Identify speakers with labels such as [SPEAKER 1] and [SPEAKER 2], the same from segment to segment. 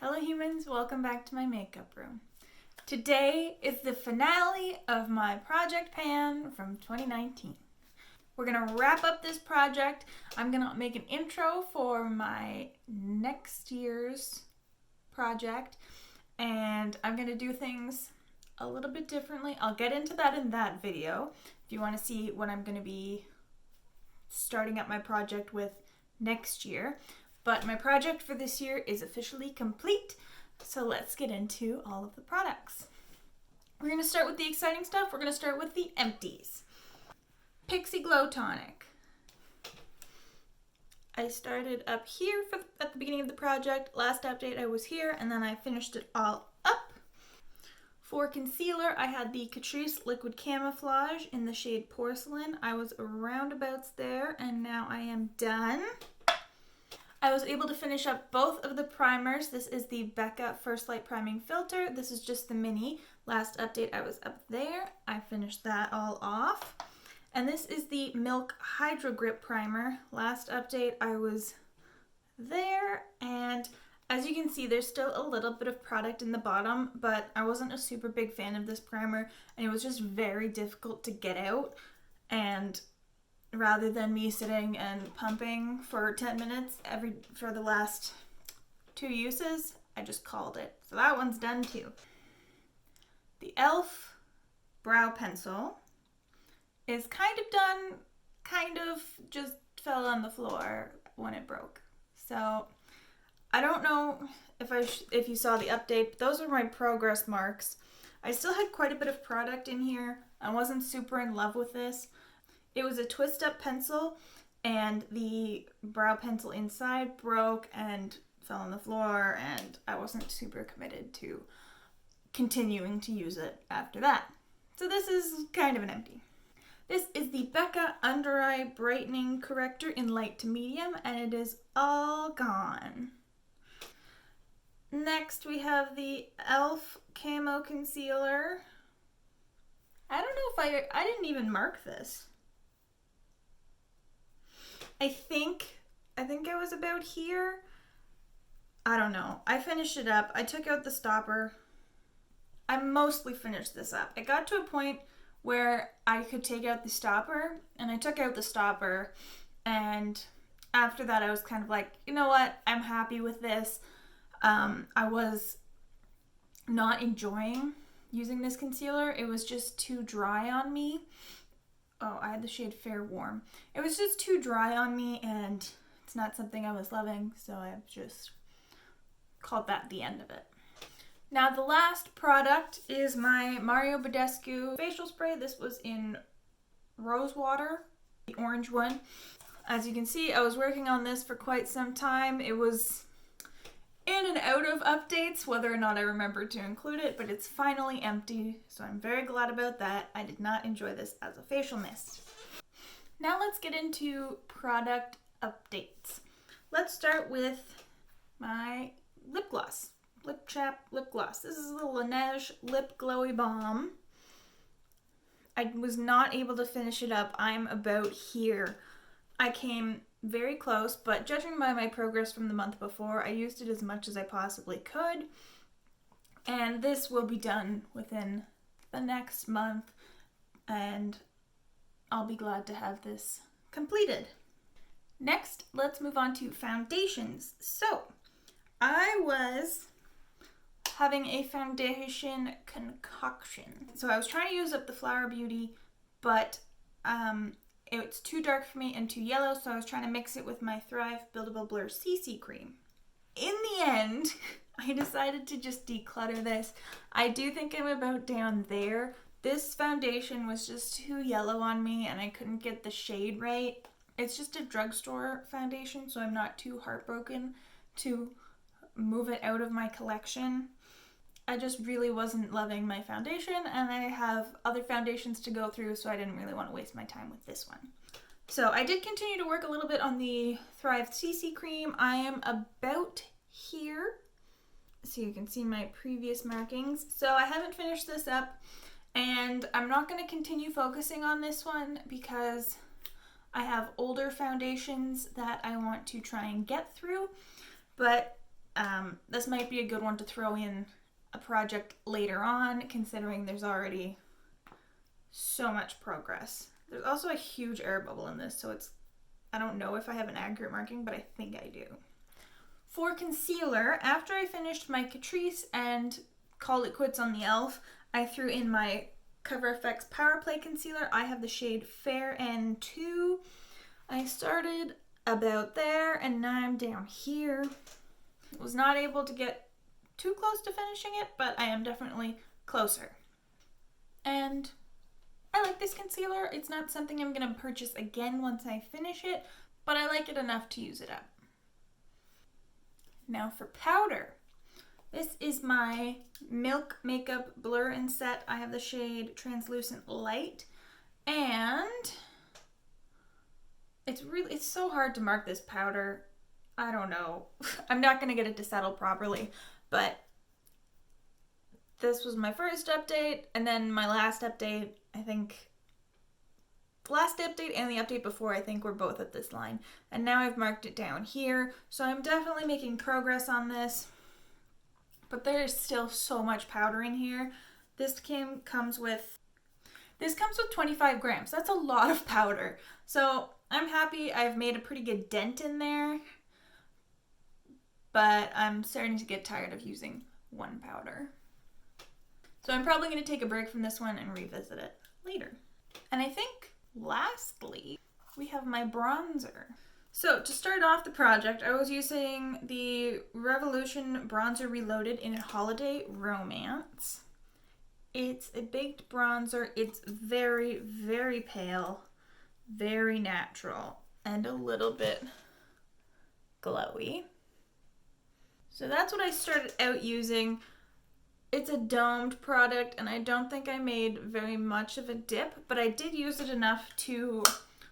[SPEAKER 1] Hello humans, welcome back to my makeup room. Today is the finale of my project pan from 2019. We're gonna wrap up this project. I'm gonna make an intro for my next year's project, and I'm gonna do things a little bit differently. I'll get into that in that video if you want to see what I'm gonna be starting up my project with next year. But my project for this year is officially complete, so let's get into all of the products. We're going to start with the exciting stuff. We're going to start with the empties. Pixi Glow Tonic. I started up here at the beginning of the project. Last update I was here, and then I finished it all up. For concealer, I had the Catrice Liquid Camouflage in the shade Porcelain. I was roundabouts there, and now I am done. I was able to finish up both of the primers. This is the Becca First Light Priming Filter. This is just the mini. Last update I was up there. I finished that all off. And this is the Milk Hydro Grip Primer. Last update I was there, and as you can see there's still a little bit of product in the bottom, but I wasn't a super big fan of this primer and it was just very difficult to get out, and rather than me sitting and pumping for 10 minutes for the last 2 uses, I just called it. So that one's done too. The e.l.f. Brow Pencil is kind of done, kind of just fell on the floor when it broke. So I don't know if you saw the update, but those are my progress marks. I still had quite a bit of product in here. I wasn't super in love with this. It was a twist up pencil, and the brow pencil inside broke and fell on the floor, and I wasn't super committed to continuing to use it after that. So this is kind of an empty. This is the Becca Under Eye Brightening Corrector in light to medium, and it is all gone. Next we have the e.l.f. Camo Concealer. I don't know if I didn't even mark this. I think it was about here. I don't know. I finished it up. I took out the stopper. I mostly finished this up. It got to a point where I could take out the stopper, and I took out the stopper, and after that I was kind of like, you know what? I'm happy with this. I was not enjoying using this concealer. It was just too dry on me. Oh, I had the shade Fair Warm. It was just too dry on me, and it's not something I was loving, so I've just called that the end of it. Now the last product is my Mario Badescu facial spray. This was in Rose Water, the orange one. As you can see, I was working on this for quite some time. It was in and out of updates, whether or not I remembered to include it, but it's finally empty, so I'm very glad about that. I did not enjoy this as a facial mist. Now let's get into product updates. Let's start with my lip gloss. Lip Chap lip gloss. This is the Laneige Lip Glowy Balm. I was not able to finish it up. I'm about here. I came very close, but judging by my progress from the month before, I used it as much as I possibly could. And this will be done within the next month, and I'll be glad to have this completed. Next, let's move on to foundations. So, I was having a foundation concoction. So I was trying to use up the Flower Beauty, but it's too dark for me and too yellow, so I was trying to mix it with my Thrive Buildable Blur CC Cream. In the end, I decided to just declutter this. I do think I'm about down there. This foundation was just too yellow on me, and I couldn't get the shade right. It's just a drugstore foundation, so I'm not too heartbroken to move it out of my collection. I just really wasn't loving my foundation, and I have other foundations to go through, so I didn't really want to waste my time with this one. So I did continue to work a little bit on the Thrive CC Cream. I am about here, so you can see my previous markings. So I haven't finished this up, and I'm not going to continue focusing on this one because I have older foundations that I want to try and get through, but This might be a good one to throw in a project later on, considering there's already so much progress. There's also a huge air bubble in this, so I don't know if I have an accurate marking, but I think I do. For concealer, after I finished my Catrice and called it quits on the e.l.f., I threw in my Cover FX Power Play Concealer. I have the shade Fair N2. I started about there, and now I'm down here. Was not able to get too close to finishing it, but I am definitely closer. And I like this concealer. It's not something I'm going to purchase again once I finish it, but I like it enough to use it up. Now for powder. This is my Milk Makeup Blur and Set. I have the shade Translucent Light, and it's so hard to mark this powder. I don't know. I'm not going to get it to settle properly, but this was my first update, and then my last update, I think, the last update and the update before, I think, were both at this line. And now I've marked it down here, so I'm definitely making progress on this, but there is still so much powder in here. This comes with 25 grams. That's a lot of powder. So I'm happy I've made a pretty good dent in there, but I'm starting to get tired of using one powder. So I'm probably going to take a break from this one and revisit it later. And I think, lastly, we have my bronzer. So to start off the project, I was using the Revolution Bronzer Reloaded in Holiday Romance. It's a baked bronzer. It's very, very pale, very natural, and a little bit glowy. So that's what I started out using. It's a domed product, and I don't think I made very much of a dip, but I did use it enough to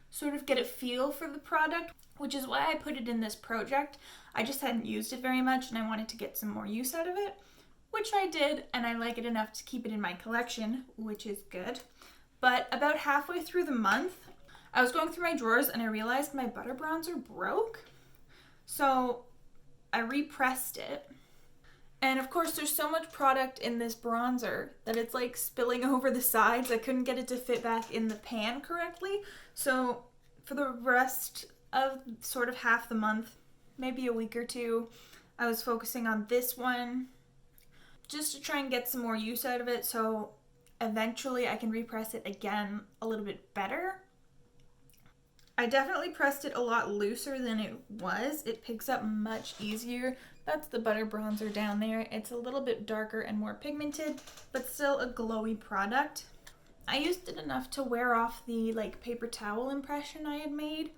[SPEAKER 1] sort of get a feel for the product, which is why I put it in this project. I just hadn't used it very much, and I wanted to get some more use out of it, which I did, and I like it enough to keep it in my collection, which is good. But about halfway through the month, I was going through my drawers, and I realized my butter bronzer broke. So I repressed it. And of course, there's so much product in this bronzer that it's like spilling over the sides. I couldn't get it to fit back in the pan correctly. So for the rest of sort of half the month, maybe a week or two, I was focusing on this one just to try and get some more use out of it, so eventually I can repress it again a little bit better. I definitely pressed it a lot looser than it was. It picks up much easier. That's the butter bronzer down there. It's a little bit darker and more pigmented, but still a glowy product. I used it enough to wear off the paper towel impression I had made,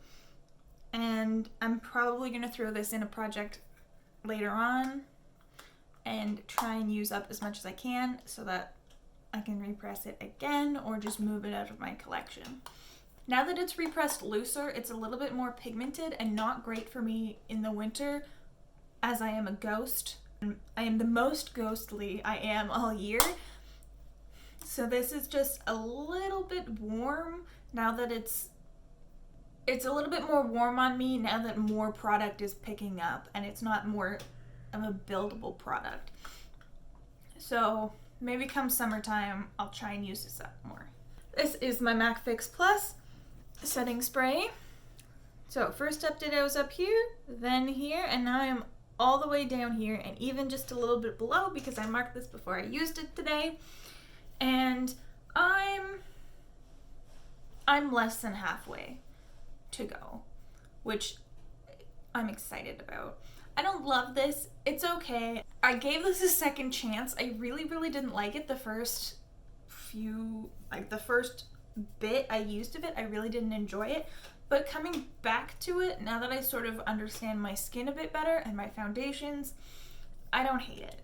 [SPEAKER 1] and I'm probably going to throw this in a project later on and try and use up as much as I can so that I can repress it again or just move it out of my collection. Now that it's repressed looser, it's a little bit more pigmented and not great for me in the winter, as I am a ghost. I am the most ghostly I am all year. So this is just a little bit warm now that it's a little bit more warm on me now that more product is picking up and it's not more of a buildable product. So maybe come summertime, I'll try and use this up more. This is my MAC Fix Plus setting spray. So first update, I was up here, then here, and now I'm all the way down here and even just a little bit below because I marked this before I used it today. And I'm less than halfway to go, which I'm excited about. I don't love this. It's okay. I gave this a second chance. I really, really didn't like it the first bit I used of it. I really didn't enjoy it. But coming back to it, now that I sort of understand my skin a bit better and my foundations, I don't hate it.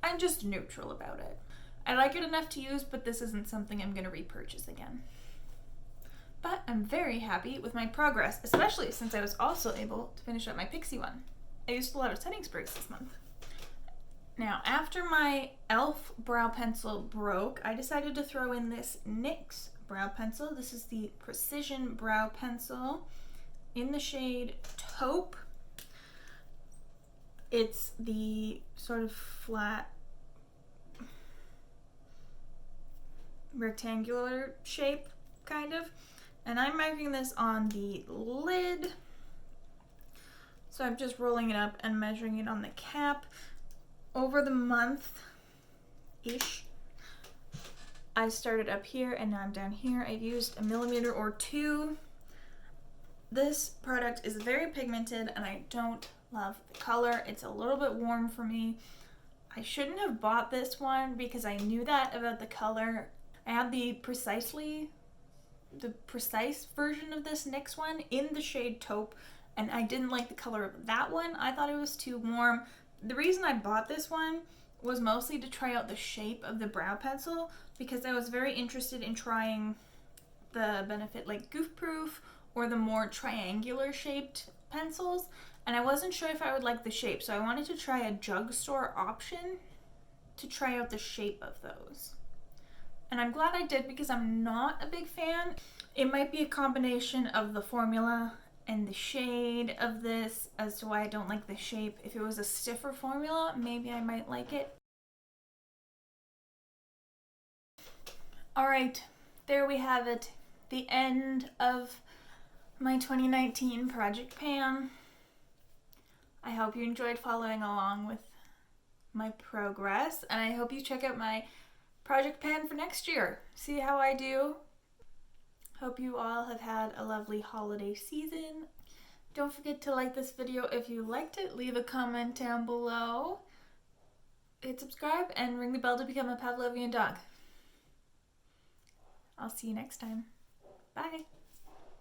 [SPEAKER 1] I'm just neutral about it. I like it enough to use, but this isn't something I'm going to repurchase again. But I'm very happy with my progress, especially since I was also able to finish up my Pixi one. I used a lot of setting sprays this month. Now, after my e.l.f. brow pencil broke, I decided to throw in this NYX brow pencil. This is the Precision Brow Pencil in the shade Taupe. It's the sort of flat rectangular shape, kind of. And I'm marking this on the lid. So I'm just rolling it up and measuring it on the cap. Over the month-ish, I started up here and now I'm down here. I've used 1 millimeter or 2. This product is very pigmented and I don't love the color. It's a little bit warm for me. I shouldn't have bought this one because I knew that about the color. I had the precise version of this NYX one in the shade taupe, and I didn't like the color of that one. I thought it was too warm. The reason I bought this one was mostly to try out the shape of the brow pencil because I was very interested in trying the Benefit like Goof Proof or the more triangular shaped pencils, and I wasn't sure if I would like the shape, so I wanted to try a drugstore option to try out the shape of those. And I'm glad I did because I'm not a big fan. It might be a combination of the formula and the shade of this as to why I don't like the shape. If it was a stiffer formula, maybe I might like it. Alright, there we have it. The end of my 2019 Project Pan. I hope you enjoyed following along with my progress, and I hope you check out my Project Pan for next year. See how I do. Hope you all have had a lovely holiday season. Don't forget to like this video if you liked it. Leave a comment down below. Hit subscribe and ring the bell to become a Pavlovian dog. I'll see you next time. Bye.